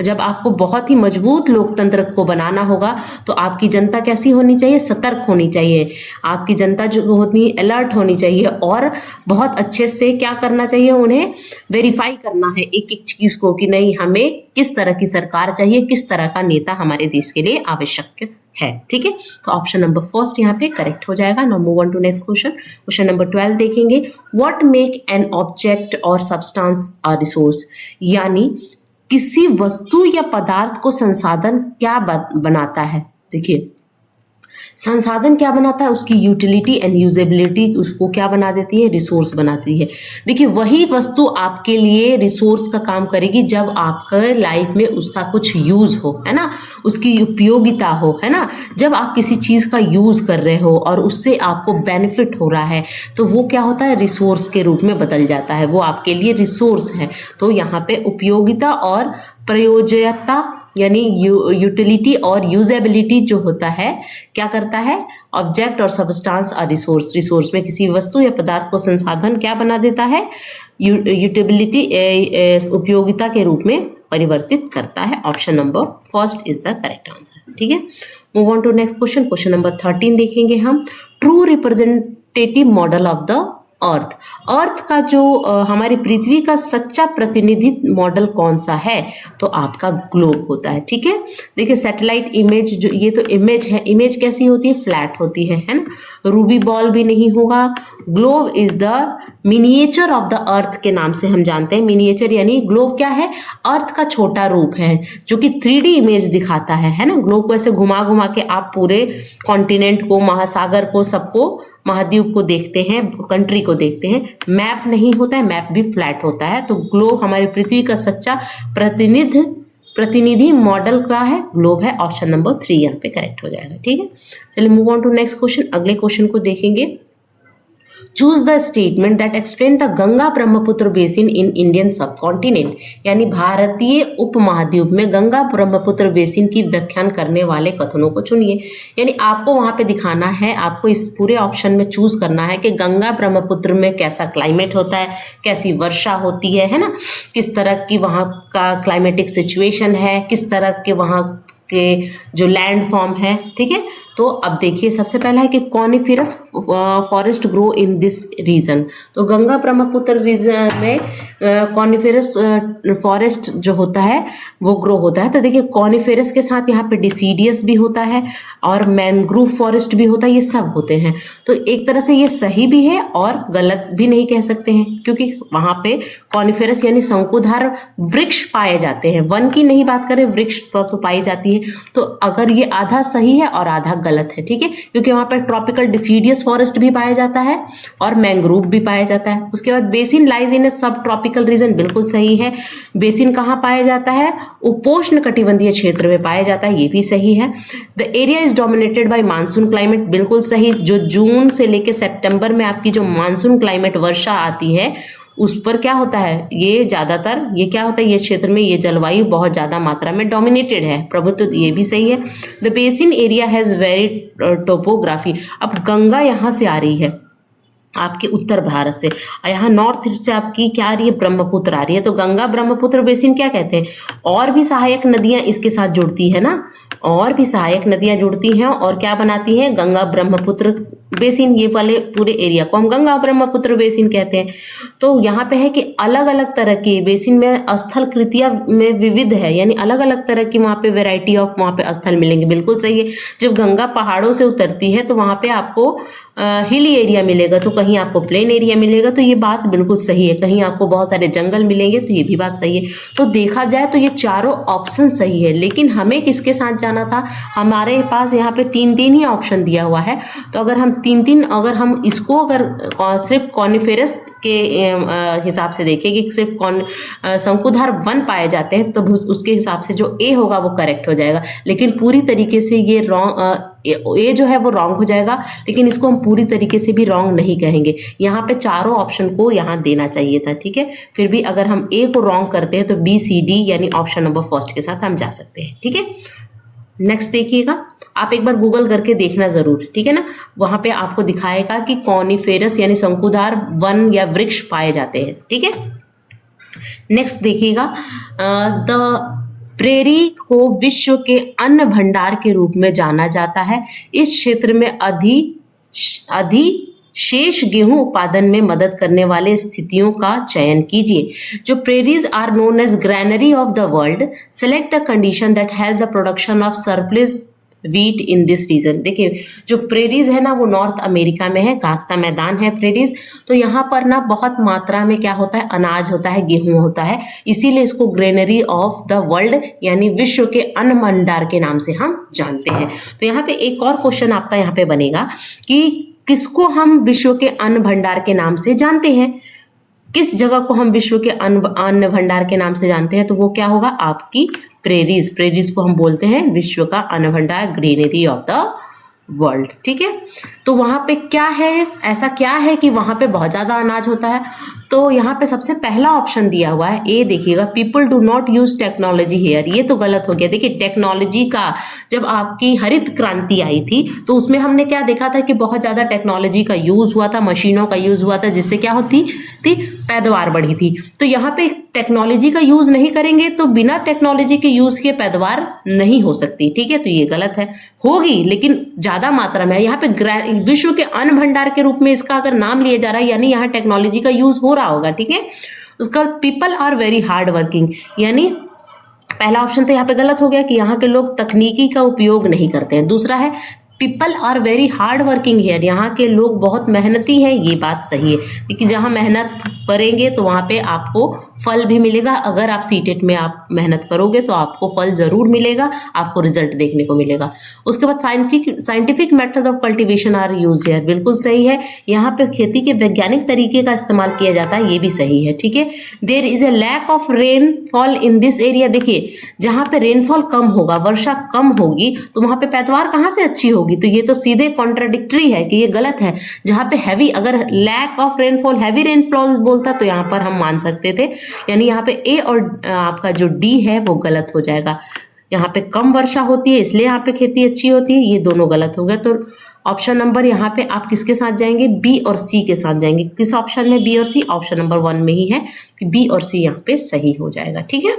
जब आपको बहुत ही मजबूत लोकतंत्र को बनाना होगा तो आपकी जनता कैसी होनी चाहिए, सतर्क होनी चाहिए। आपकी जनता जो होनी अलर्ट होनी चाहिए और बहुत अच्छे से क्या करना चाहिए, उन्हें वेरीफाई करना है एक एक चीज को कि नहीं हमें किस तरह की सरकार चाहिए, किस तरह का नेता हमारे देश के लिए आवश्यक है। ठीक है, तो ऑप्शन नंबर फर्स्ट यहाँ पे करेक्ट हो जाएगा। Now move on to next question. Question number 12 देखेंगे, what make an object or substance a resource, यानी किसी वस्तु या पदार्थ को संसाधन क्या बनाता है। देखिए संसाधन क्या बनाता है, उसकी यूटिलिटी एंड यूजेबिलिटी उसको क्या बना देती है, रिसोर्स बनाती है। देखिए वही वस्तु आपके लिए रिसोर्स का काम करेगी जब आपके लाइफ में उसका कुछ यूज हो, है ना, उसकी उपयोगिता हो, है ना। जब आप किसी चीज का यूज कर रहे हो और उससे आपको बेनिफिट हो रहा है तो वो क्या होता है, रिसोर्स के रूप में बदल जाता है, वो आपके लिए रिसोर्स है। तो यहाँ पे उपयोगिता और प्रयोज्यता यानी यूटिलिटी और यूजेबिलिटी जो होता है क्या करता है, ऑब्जेक्ट और सब्सटेंस और रिसोर्स, रिसोर्स में किसी वस्तु या पदार्थ को संसाधन क्या बना देता है, यूटिलिटी उपयोगिता के रूप में परिवर्तित करता है। Option number first is the correct answer. ठीक है, move on to next question. Question number 13 देखेंगे हम, true representative model of the earth. Earth का जो हमारी पृथ्वी का सच्चा प्रतिनिधि मॉडल कौन सा है, तो आपका ग्लोब होता है। ठीक है, देखिए सैटेलाइट इमेज जो ये तो इमेज है, इमेज कैसी होती है, फ्लैट होती है ना, रूबी बॉल भी नहीं होगा। Globe is the miniature of the अर्थ के नाम से हम जानते हैं। मिनिएचर यानी ग्लोब क्या है, अर्थ का छोटा रूप है जो कि 3D इमेज दिखाता है ना। ग्लोब को ऐसे घुमा घुमा के आप पूरे कॉन्टिनेंट को, महासागर को, सबको, महाद्वीप को देखते हैं, कंट्री को देखते हैं। मैप नहीं होता है, मैप भी फ्लैट होता है। तो ग्लोब हमारी पृथ्वी का सच्चा प्रतिनिधि मॉडल का है, ग्लोब है। ऑप्शन नंबर 3 यहाँ पे करेक्ट हो जाएगा। ठीक है, चलिए move on to next question. अगले क्वेश्चन को देखेंगे, choose the statement that explain the Ganga Brahmaputra basin in Indian subcontinent, यानी भारतीय उपमहाद्वीप में गंगा ब्रह्मपुत्र बेसिन की व्याख्यान करने वाले कथनों को चुनिए। यानी आपको वहां पे दिखाना है, आपको इस पूरे ऑप्शन में चूज करना है कि गंगा ब्रह्मपुत्र में कैसा क्लाइमेट होता है, कैसी वर्षा होती है ना, किस तरह की वहाँ का क्लाइमेटिक सिचुएशन है, किस तरह के वहाँ के जो लैंड फॉर्म है। ठीक है, तो अब देखिए सबसे पहला है कि coniferous forest grow in this region. तो गंगा ब्रह्मपुत्र रीजन में कॉनिफेरस फॉरेस्ट जो होता है वो ग्रो होता है। तो देखिए कॉनिफेरस के साथ यहाँ पे डिसीडियस भी होता है और मैनग्रूव फॉरेस्ट भी होता है, ये सब होते हैं। तो एक तरह से ये सही भी है और गलत भी नहीं कह सकते हैं, क्योंकि वहाँ पे कॉनिफेरस यानी शंकुधार वृक्ष पाए जाते हैं। वन की नहीं बात करें, वृक्ष तो पाई जाती है। तो अगर ये आधा सही है और आधा गलत है, ठीक है, क्योंकि वहां पर ट्रॉपिकल डिसीडियस फॉरेस्ट भी पाया जाता है और मैंग्रोव भी पाया जाता है। उसके बाद बेसिन लाइज इन ए सब ट्रॉपिकल रीजन, बिल्कुल सही है। बेसिन कहाँ पाया जाता है, उपोष्ण कटिबंधीय क्षेत्र में पाया जाता है, ये भी सही है। The area is dominated by monsoon climate, बिल्कुल सही। जो जून से लेकर सितंबर में आपकी जो मानसून क्लाइमेट वर्षा आती है उस पर क्या होता है, ये ज्यादातर ये क्या होता है, ये क्षेत्र में ये जलवायु बहुत ज्यादा मात्रा में डोमिनेटेड है, प्रभुत्व, तो ये भी सही है। The basin area has very topography. अब गंगा यहाँ से आ रही है आपके उत्तर भारत से, यहाँ नॉर्थ ईस्ट से आपकी क्या आ रही है, ब्रह्मपुत्र आ रही है। तो गंगा ब्रह्मपुत्र बेसिन क्या कहते हैं, और भी सहायक नदियां इसके साथ जुड़ती है ना, और भी सहायक नदियां जुड़ती हैं और क्या बनाती हैं, गंगा ब्रह्मपुत्र बेसिन। ये वाले पूरे एरिया को हम गंगा ब्रह्मपुत्र बेसिन कहते हैं। तो यहाँ पे है कि अलग अलग तरह के बेसिन में स्थल कृतियां में विविध है, यानी अलग अलग तरह की वहाँ पे वेराइटी ऑफ वहाँ पे स्थल मिलेंगे, बिल्कुल सही है। जब गंगा पहाड़ों से उतरती है तो वहाँ पे आपको हिली एरिया मिलेगा, तो कहीं आपको प्लेन एरिया मिलेगा, तो ये बात बिल्कुल सही है। कहीं आपको बहुत सारे जंगल मिलेंगे, तो ये भी बात सही है। तो देखा जाए तो ये चारों ऑप्शन सही है, लेकिन हमें किसके साथ जाना था, हमारे पास यहाँ पे 3-3 ही ऑप्शन दिया हुआ है। तो अगर हम 3-3 अगर हम इसको अगर सिर्फ कॉनिफेरस के हिसाब से देखें कि सिर्फ शंकुधार वन पाए जाते हैं, तो उसके हिसाब से जो ए होगा वो करेक्ट हो जाएगा। लेकिन पूरी तरीके से ये रॉन्ग ए जो है वो रॉन्ग हो जाएगा, लेकिन इसको हम पूरी तरीके से भी रॉन्ग नहीं कहेंगे। यहाँ पे चारों ऑप्शन को यहाँ देना चाहिए था, ठीक है। फिर भी अगर हम ए को रॉन्ग करते हैं तो बी सी डी यानी ऑप्शन नंबर फर्स्ट के साथ हम जा सकते हैं, ठीक है। नेक्स्ट देखिएगा, आप एक बार गूगल करके देखना जरूर, ठीक है ना। वहां पे आपको दिखाएगा कि कॉनिफेरस यानी शंकुधार वन या वृक्ष पाए जाते हैं, ठीक है। नेक्स्ट देखिएगा, द प्रेरी को विश्व के अन्न भंडार के रूप में जाना जाता है। इस क्षेत्र में शेष गेहूं उत्पादन में मदद करने वाले स्थितियों का चयन कीजिए। जो prairies are known as granary of the world, select the condition that help the production of surplus wheat in this region. देखिए जो प्रेरीज है ना वो नॉर्थ अमेरिका में है, घास का मैदान है प्रेरीज। तो यहाँ पर ना बहुत मात्रा में क्या होता है, अनाज होता है, गेहूं होता है, इसीलिए इसको ग्रेनरी ऑफ द वर्ल्ड यानी विश्व के अन्न भंडार के नाम से हम जानते हैं। तो यहाँ पे एक और क्वेश्चन आपका यहाँ पे बनेगा कि किसको हम विश्व के अन्न भंडार के नाम से जानते हैं, किस जगह को हम विश्व के अन्न भंडार के नाम से जानते हैं, तो वो क्या होगा आपकी प्रेरीज। प्रेरीज को हम बोलते हैं विश्व का अन्न भंडार, ग्रीनरी ऑफ द वर्ल्ड, ठीक है। तो वहां पे क्या है, ऐसा क्या है कि वहां पे बहुत ज्यादा अनाज होता है। तो यहाँ पे सबसे पहला ऑप्शन दिया हुआ है ए, देखिएगा, people do not use technology here. ये तो गलत हो गया। देखिए टेक्नोलॉजी का जब आपकी हरित क्रांति आई थी तो उसमें हमने क्या देखा था कि बहुत ज्यादा टेक्नोलॉजी का यूज हुआ था, मशीनों का यूज हुआ था, जिससे क्या होती थी, पैदावार बढ़ी थी। तो यहाँ पे टेक्नोलॉजी का यूज नहीं करेंगे तो बिना टेक्नोलॉजी के यूज के पैदावार नहीं हो सकती, ठीक है। तो ये गलत है, होगी लेकिन ज्यादा मात्रा में। यहाँ पे विश्व के अन्न भंडार के रूप में इसका अगर नाम लिया जा रहा है यानी यहाँ टेक्नोलॉजी का यूज हो रहा होगा, ठीक है। उसका people are very hard working, यानी पहला ऑप्शन तो यहाँ पे गलत हो गया कि यहाँ के लोग तकनीकी का उपयोग नहीं करते हैं। दूसरा है people are very hard working here, यहाँ के लोग बहुत मेहनती हैं, ये बात सही है। लेकिन जहाँ मेहनत करेंगे तो वहाँ पे आपको फल भी मिलेगा। अगर आप सीटेट में आप मेहनत करोगे तो आपको फल जरूर मिलेगा, आपको रिजल्ट देखने को मिलेगा। उसके बाद scientific method of cultivation are use here, बिल्कुल सही है। यहाँ पे खेती के वैज्ञानिक तरीके का इस्तेमाल किया जाता है, ये भी सही है, ठीक है। There is a lack of rainfall in this area, देखिए जहाँ पे रेनफॉल कम होगा, वर्षा कम होगी, तो वहां पे पैदावार कहाँ से अच्छी होगी। तो ये तो सीधे कॉन्ट्राडिक्टरी है कि ये गलत है। जहाँ पे हैवी, अगर lack of rainfall heavy rainfall बोलता तो यहाँ पर हम मान सकते थे, यानी यहाँ पे ए और आपका जो डी है वो गलत हो जाएगा। यहाँ पे कम वर्षा होती है इसलिए यहाँ पे खेती अच्छी होती है, ये दोनों गलत हो गया। तो ऑप्शन नंबर यहाँ पे आप किसके साथ जाएंगे, बी और सी के साथ जाएंगे। किस ऑप्शन में बी और सी, ऑप्शन नंबर 1 में ही है कि बी और सी यहाँ पे सही हो जाएगा, ठीक है।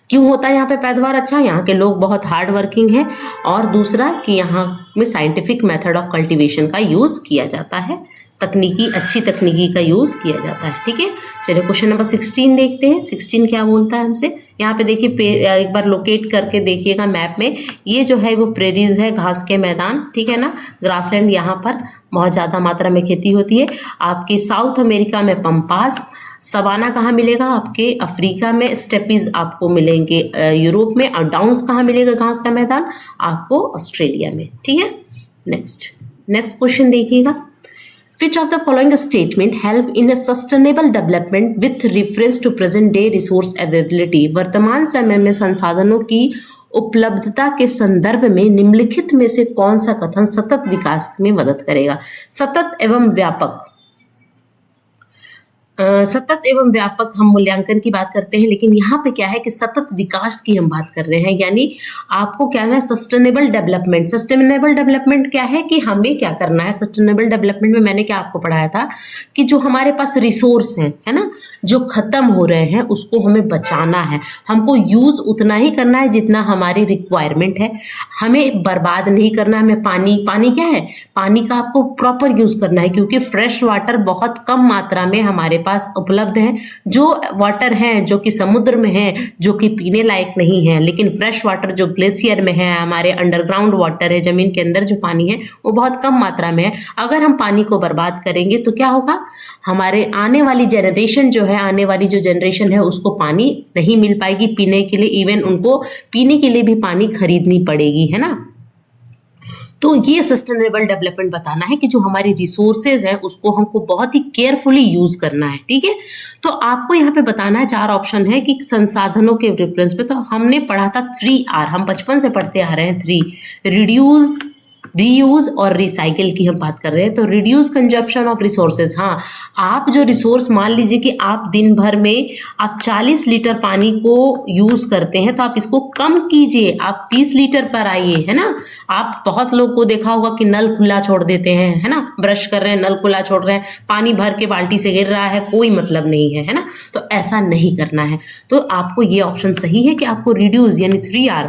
क्यों होता है यहाँ पे पैदावार अच्छा, यहाँ के लोग बहुत हार्ड वर्किंग है, और दूसरा कि यहाँ में साइंटिफिक मेथड ऑफ कल्टीवेशन का यूज किया जाता है, अच्छी तकनीकी का यूज किया जाता है, ठीक है। चलिए क्वेश्चन नंबर 16 देखते हैं। 16 क्या बोलता है हमसे, यहाँ पे देखिए एक बार लोकेट करके देखिएगा मैप में, ये जो है वो प्रेरीज है, घास के मैदान, ठीक है ना, ग्रासलैंड, यहाँ पर बहुत ज्यादा मात्रा में खेती होती है। आपके साउथ अमेरिका में पंपास, सवाना कहाँ मिलेगा, आपके अफ्रीका में स्टेपीज आपको मिलेंगे, यूरोप में, और डाउन्स कहाँ मिलेगा घास का मैदान, आपको ऑस्ट्रेलिया में, ठीक है। नेक्स्ट क्वेश्चन देखिएगा, Which of the following statement help in a sustainable development with reference to present day resource availability? वर्तमान समय में संसाधनों की उपलब्धता के संदर्भ में निम्नलिखित में से कौन सा कथन सतत विकास में मदद करेगा। सतत एवं व्यापक हम मूल्यांकन की बात करते हैं, लेकिन यहाँ पे क्या है कि सतत विकास की हम बात कर रहे हैं, यानी आपको क्या है सस्टेनेबल डेवलपमेंट। सस्टेनेबल डेवलपमेंट क्या है कि हमें क्या करना है, सस्टेनेबल डेवलपमेंट में मैंने क्या आपको पढ़ाया था कि जो हमारे पास रिसोर्स हैं, है ना, जो खत्म हो रहे हैं उसको हमें बचाना है, हमको यूज उतना ही करना है जितना हमारी रिक्वायरमेंट है, हमें बर्बाद नहीं करना है। हमें पानी क्या है, पानी का आपको प्रॉपर यूज करना है, क्योंकि फ्रेश वाटर बहुत कम मात्रा में हमारे पास उपलब्ध है। जो वाटर है जो कि समुद्र में है, जो कि पीने लायक नहीं है, लेकिन फ्रेश वाटर जो ग्लेशियर में है, हमारे अंडरग्राउंड वाटर है, जमीन के अंदर जो पानी है वो बहुत कम मात्रा में है। अगर हम पानी को बर्बाद करेंगे तो क्या होगा, हमारे आने वाली जनरेशन है उसको पानी नहीं मिल पाएगी पीने के लिए, इवन उनको पीने के लिए भी पानी खरीदनी पड़ेगी, है ना। तो ये सस्टेनेबल डेवलपमेंट बताना है कि जो हमारी रिसोर्सेज हैं उसको हमको बहुत ही केयरफुली यूज करना है, ठीक है। तो आपको यहाँ पे बताना है, 4 ऑप्शन है कि संसाधनों के रेफरेंस पे, तो हमने पढ़ा था 3R, हम बचपन से पढ़ते आ रहे हैं 3, रिड्यूस, रीयूज और रिसाइकिल की हम बात कर रहे हैं। तो रिड्यूस कंजप्शन ऑफ रिसोर्सेज, हाँ, आप जो रिसोर्स, मान लीजिए कि आप दिन भर में आप 40 लीटर पानी को यूज करते हैं, तो आप इसको कम कीजिए, आप 30 लीटर पर आइए, है ना। आप बहुत लोग को देखा होगा कि नल खुला छोड़ देते हैं, है ना, ब्रश कर रहे हैं नल खुला छोड़ रहे हैं, पानी भर के बाल्टी से गिर रहा है, कोई मतलब नहीं है, है ना। तो ऐसा नहीं करना है। तो आपको ये ऑप्शन सही है कि आपको रिड्यूस यानी 3R,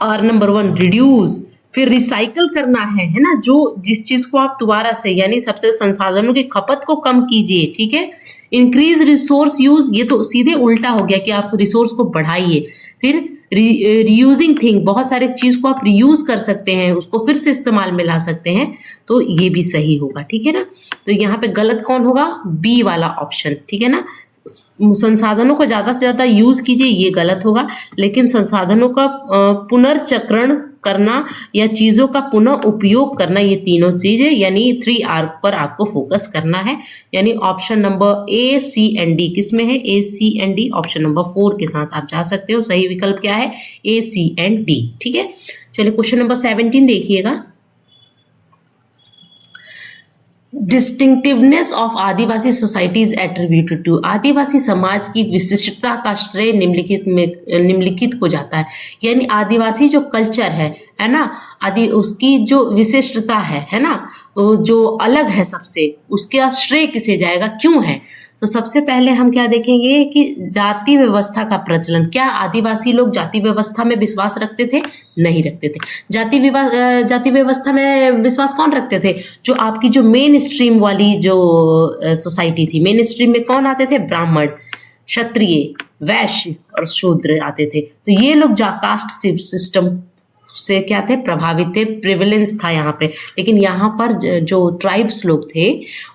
आर नंबर 1 रिड्यूस, फिर रिसाइकल करना है ना, जो जिस चीज को आप दोबारा से, यानी सबसे संसाधनों की खपत को कम कीजिए, ठीक है। इंक्रीज रिसोर्स यूज, ये तो सीधे उल्टा हो गया कि आप रिसोर्स को बढ़ाइए। फिर रीयूजिंग थिंग, बहुत सारे चीज को आप रियूज कर सकते हैं, उसको फिर से इस्तेमाल में ला सकते हैं, तो ये भी सही होगा, ठीक है ना। तो यहाँ पे गलत कौन होगा, बी वाला ऑप्शन, ठीक है ना। संसाधनों को ज्यादा से ज्यादा यूज कीजिए, ये गलत होगा, लेकिन संसाधनों का पुनर्चक्रण करना या चीजों का पुनः उपयोग करना, ये तीनों चीजें यानी 3R पर आपको फोकस करना है। यानी option number A, C and D किस में है, A, C and D, option number 4 के साथ आप जा सकते हो। सही विकल्प क्या है, ए, सी एंड डी, ठीक है। चलिए क्वेश्चन नंबर 17 देखिएगा। Distinctiveness of Adivasi societies attributed to, आदिवासी समाज की विशिष्टता का श्रेय निम्नलिखित को जाता है। यानी आदिवासी जो कल्चर है ना, आदि उसकी जो विशिष्टता है ना, जो अलग है सबसे, उसका श्रेय किसे जाएगा, क्यों है। तो सबसे पहले हम क्या देखेंगे कि जाति व्यवस्था का प्रचलन, क्या आदिवासी लोग जाति व्यवस्था में विश्वास रखते थे, नहीं रखते थे। जाति व्यवस्था में विश्वास कौन रखते थे, जो आपकी जो मेन स्ट्रीम वाली जो सोसाइटी थी, मेन स्ट्रीम में कौन आते थे, ब्राह्मण, क्षत्रिय, वैश्य और शूद्र आते थे। तो ये लोग कास्ट सिस्टम से क्या थे, प्रभावित थे, प्रिविलेंस था यहाँ पे। लेकिन यहाँ पर जो ट्राइब्स लोग थे,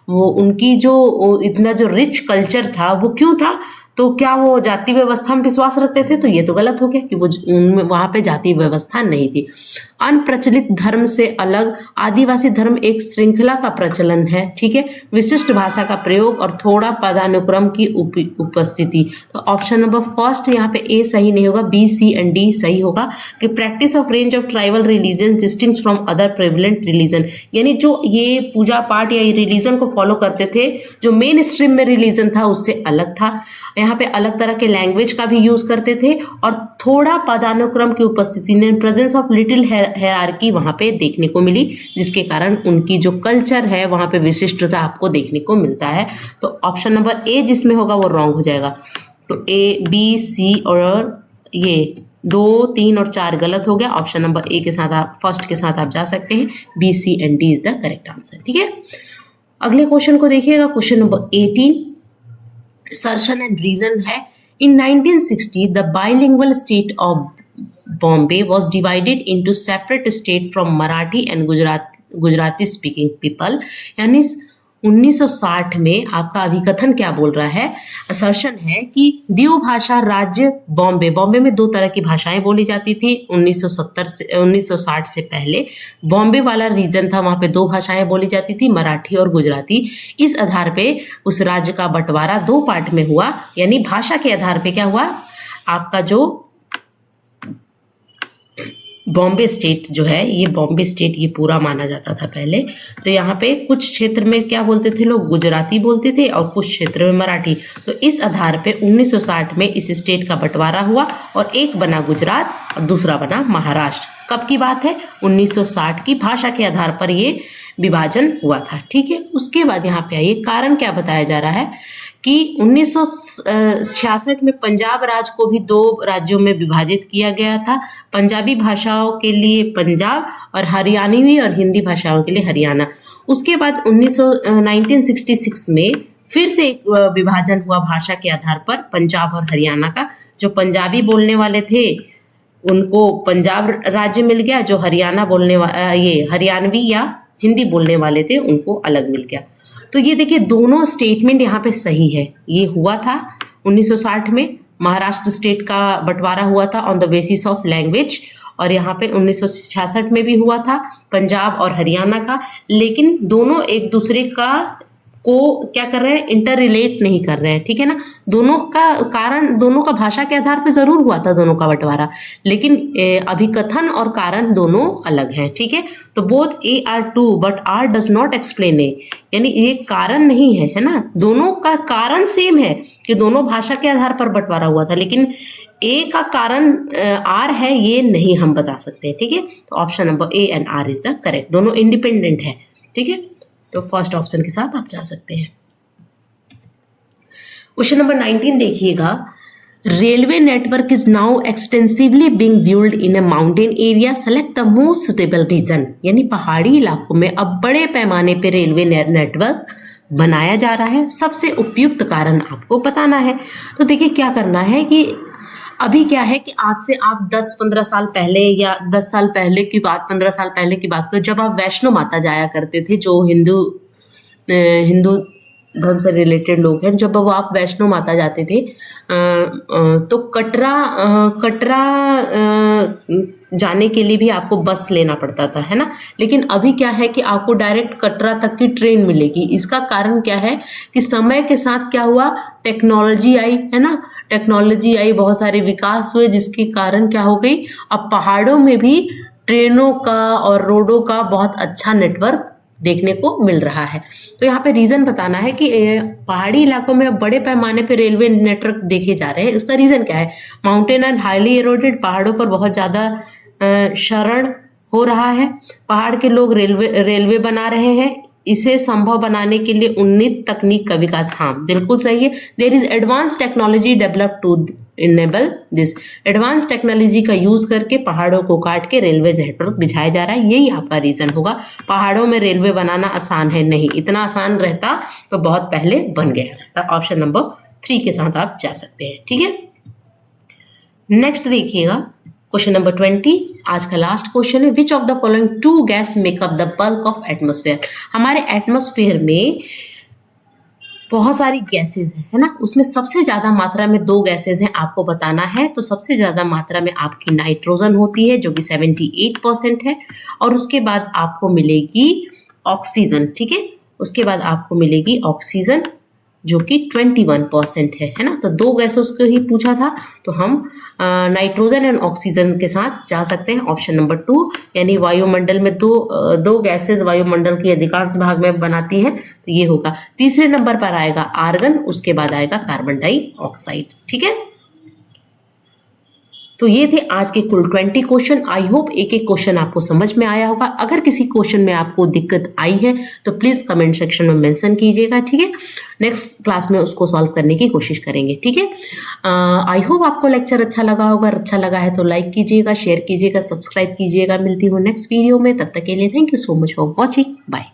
वो उनकी जो इतना जो रिच कल्चर था, वो क्यों था, तो क्या वो जाति व्यवस्था में विश्वास रखते थे, तो ये तो गलत हो गया कि वो उनमें वहाँ पे जाति व्यवस्था नहीं थी। अनप्रचलित धर्म से अलग आदिवासी धर्म एक श्रृंखला का प्रचलन है, ठीक है। विशिष्ट भाषा का प्रयोग और थोड़ा पदानुक्रम की उपस्थिति। तो ऑप्शन नंबर फर्स्ट यहाँ पे ए सही नहीं होगा, बी, सी एंड डी सही होगा कि practice of range of tribal religion distinct from other prevalent religion, यानी जो ये पूजा पाठ या ये रिलीजन को फॉलो करते थे, जो मेन स्ट्रीम में रिलीजन था उससे अलग था। यहाँ पे अलग तरह के लैंग्वेज का भी यूज करते थे और थोड़ा पदानुक्रम की उपस्थिति ने प्रेजेंस ऑफ लिटिल हायरार्की वहां पे देखने को मिली, जिसके कारण उनकी जो कल्चर है वहां पे विशिष्टता आपको देखने को मिलता है। तो ऑप्शन नंबर ए जिसमें होगा वो रॉन्ग हो जाएगा। तो ए, बी, सी और ये 2, 3 और 4 गलत हो गया। ऑप्शन नंबर ए के साथ आप फर्स्ट के साथ आप जा सकते हैं, B, C and D is the correct answer, ठीक है। अगले क्वेश्चन को देखिएगा, question number 18 assertion and reason है। In 1960, the bilingual state of Bombay was divided into separate state from Marathi and Gujarati speaking people। यानी 1960 में आपका अभिकथन क्या बोल रहा है, असर्शन है कि द्विभाषा राज्य बॉम्बे में 2 तरह की भाषाएं बोली जाती थी। 1960 से पहले बॉम्बे वाला रीजन था, वहाँ पे 2 भाषाएं बोली जाती थी, मराठी और गुजराती। इस आधार पे उस राज्य का बंटवारा 2 पार्ट में हुआ, यानी भाषा के आधार पे क्या हुआ, आपका जो बॉम्बे स्टेट जो है, ये बॉम्बे स्टेट ये पूरा माना जाता था पहले। तो यहाँ पे कुछ क्षेत्र में क्या बोलते थे लोग, गुजराती बोलते थे और कुछ क्षेत्र में मराठी। तो इस आधार पे 1960 में इस स्टेट का बंटवारा हुआ और एक बना गुजरात और दूसरा बना महाराष्ट्र। कब की बात है, 1960 की। भाषा के आधार पर ये विभाजन हुआ था, ठीक है। उसके बाद यहाँ पे आइए, कारण क्या बताया जा रहा है कि 1966 में पंजाब राज्य को भी 2 राज्यों में विभाजित किया गया था, पंजाबी भाषाओं के लिए पंजाब और हरियाणवी और हिंदी भाषाओं के लिए हरियाणा। उसके बाद 1966 में फिर से एक विभाजन हुआ भाषा के आधार पर पंजाब और हरियाणा का। जो पंजाबी बोलने वाले थे उनको पंजाब राज्य मिल गया, जो हरियाणा बोलने ये हरियाणवी या हिंदी बोलने वाले थे उनको अलग मिल गया। तो ये देखिए दोनों स्टेटमेंट यहाँ पे सही है। ये हुआ था 1960 में, महाराष्ट्र स्टेट का बंटवारा हुआ था on the basis of language, और यहाँ पे 1966 में भी हुआ था पंजाब और हरियाणा का, लेकिन दोनों एक दूसरे का को क्या कर रहे हैं, इंटर रिलेट नहीं कर रहे हैं, ठीक है ना। दोनों का कारण, दोनों का भाषा के आधार पे जरूर हुआ था दोनों का बंटवारा, लेकिन अभिकथन और कारण दोनों अलग हैं, ठीक है। तो both A R true but R does not explain A, यानी ये कारण नहीं है ना, दोनों का कारण सेम है कि दोनों भाषा के आधार पर बंटवारा हुआ था, लेकिन ए का कारण आर है ये नहीं हम बता सकते, ठीक है। तो option number A and R is the correct, दोनों इंडिपेंडेंट है, ठीक है। तो फर्स्ट ऑप्शन के साथ आप जा सकते हैं। क्वेश्चन नंबर 19 देखिएगा, railway network is now extensively being build in a mountain area, select the most suitable region, यानी पहाड़ी इलाकों में अब बड़े पैमाने पे रेलवे नेटवर्क बनाया जा रहा है, सबसे उपयुक्त कारण आपको बताना है। तो देखिए क्या करना है कि अभी क्या है कि आज से आप 10-15 साल पहले या 10 साल पहले की बात, 15 साल पहले की बात करो, जब आप वैष्णो माता जाया करते थे, जो हिंदू धर्म से रिलेटेड लोग हैं, जब वो आप वैष्णो माता जाते थे तो कटरा जाने के लिए भी आपको बस लेना पड़ता था, है ना। लेकिन अभी क्या है कि आपको डायरेक्ट कटरा तक की ट्रेन मिलेगी। इसका कारण क्या है कि समय के साथ क्या हुआ, टेक्नोलॉजी आई, है ना, टेक्नोलॉजी आई, बहुत सारे विकास हुए, जिसके कारण क्या हो गई, अब पहाड़ों में भी ट्रेनों का और रोडों का बहुत अच्छा नेटवर्क देखने को मिल रहा है। तो यहाँ पे रीजन बताना है कि पहाड़ी इलाकों में बड़े पैमाने पे रेलवे नेटवर्क देखे जा रहे हैं। इसका रीजन क्या है, माउंटेन एंड हाईली एरोडेड, पहाड़ों पर बहुत ज्यादा क्षरण हो रहा है, पहाड़ के लोग रेलवे बना रहे हैं, इसे संभव बनाने के लिए उन्नत तकनीक का विकास, हाँ बिल्कुल सही है। There is advance technology develop to enable this, advance technology का यूज करके पहाड़ों को काट के रेलवे नेटवर्क बिछाया जा रहा है, यही आपका रीजन होगा। पहाड़ों में रेलवे बनाना आसान है नहीं, इतना आसान रहता तो बहुत पहले बन गया रहता। ऑप्शन नंबर 3 के साथ आप जा सकते हैं, ठीक है। नेक्स्ट देखिएगा क्वेश्चन नंबर 20, आज का लास्ट क्वेश्चन है, which of the following two gas make up the bulk of atmosphere. हमारे एटमोस्फेयर में बहुत सारी गैसेज है ना, उसमें सबसे ज्यादा मात्रा में 2 गैसेज हैं, आपको बताना है। तो सबसे ज्यादा मात्रा में आपकी नाइट्रोजन होती है जो कि 78% है, और उसके बाद आपको मिलेगी ऑक्सीजन, ठीक है, उसके बाद आपको मिलेगी ऑक्सीजन जो कि 21% है ना। तो 2 गैसेस को ही पूछा था, तो हम नाइट्रोजन एंड ऑक्सीजन के साथ जा सकते हैं। ऑप्शन नंबर 2, यानी वायुमंडल में दो गैसेस वायुमंडल की अधिकांश भाग में बनाती हैं, तो ये होगा। तीसरे नंबर पर आएगा आर्गन, उसके बाद आएगा कार्बन डाइऑक्साइड, ठीक है। तो ये थे आज के कुल 20 क्वेश्चन। आई होप एक एक क्वेश्चन आपको समझ में आया होगा। अगर किसी क्वेश्चन में आपको दिक्कत आई है तो प्लीज कमेंट सेक्शन में मेंशन कीजिएगा, ठीक है। नेक्स्ट क्लास में उसको सॉल्व करने की कोशिश करेंगे, ठीक है। आई होप आपको लेक्चर अच्छा लगा होगा, अच्छा लगा है तो लाइक कीजिएगा, शेयर कीजिएगा, सब्सक्राइब कीजिएगा। मिलती हूँ नेक्स्ट वीडियो में, तब तक के लिए thank you so much for watching, bye.